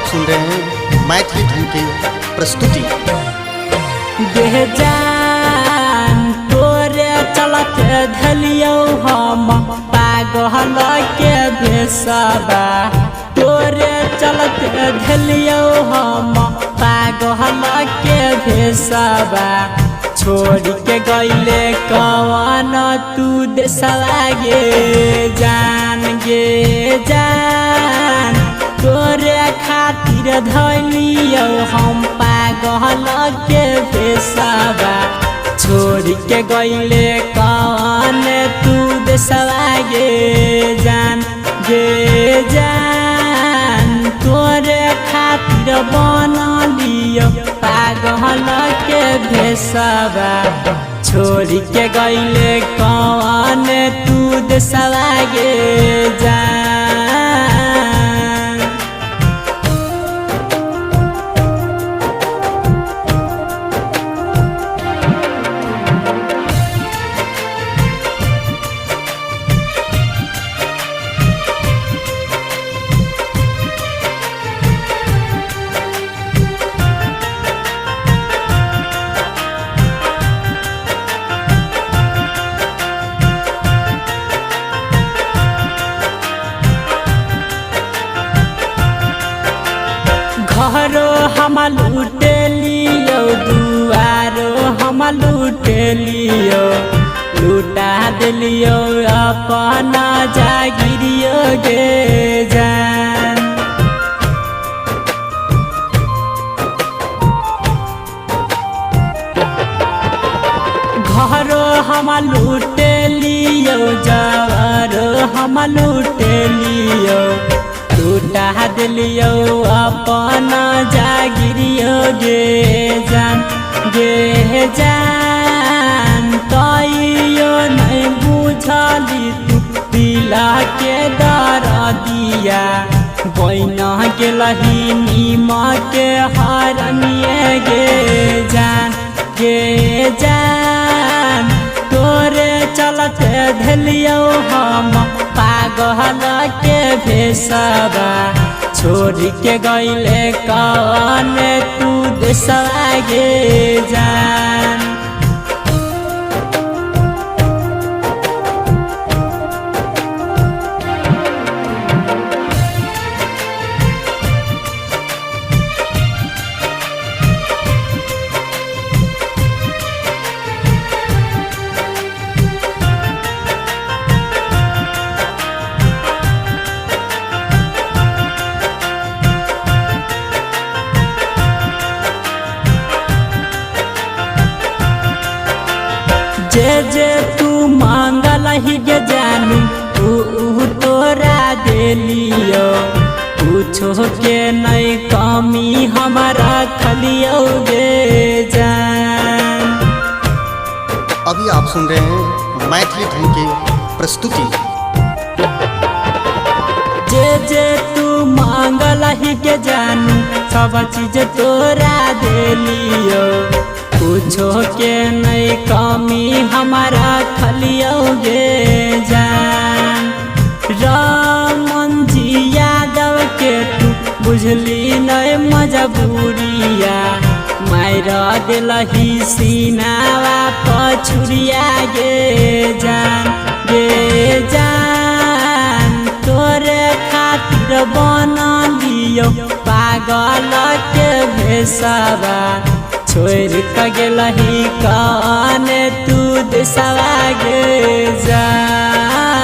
सुन रहे हैं मैथिली ढंग की प्रस्तुति। बेजान तोरे चलत धलियो हम पागल के भेसबा, तोरे चलत धलियो हम पागल के भेसबा। छोड़ के गईले कवन तू देशवा गे जान तोरे खातिर धलियो हम पागल के भेसबा। छोड़ के गईले कवन तू देशवा गे जान तोरे खातिर बनलियो पागल के भेसबा। छोड़ के गईले कवन तू देशवा गे जान। घरो हम लूटे लियो दुआरो हम लूटे लियो, लूटा दिलियो अपना जागिरियो गे जान। घरो हम लूटे लियो जवारो हम लूटे लियो, लूटा दिलियो अपना जागिरियो गे जान तइयो नहीं बुझली तू दिला के दर दिया। बना गेलही नीमा के हरनिए गे जान तोरे चलत धलियो हम पागल के भेसबा। छोड़ के गईले कवन तू देशवा गे जान। जे तू मांगल ही गे जानू तू तोरा देलियो, पूछो के नहीं कमी हमारा खलियो गे जान। अभी आप सुन रहे हैं मैथिली ढंग की प्रस्तुति। जे तू मांगल ही गे जानू सब चीज तोरा देलियो, पूछो के नहीं कमी हमारा खलियो गे जान। रामन जी यादव के तू बुझली नहीं मजबूरिया, मायरा दिलही सीनावा पछुरिया गे जान तोरे खातिर बनलियो पागल के भेसबा। छोड़ के गेलही कवन तू देशवा गे जान।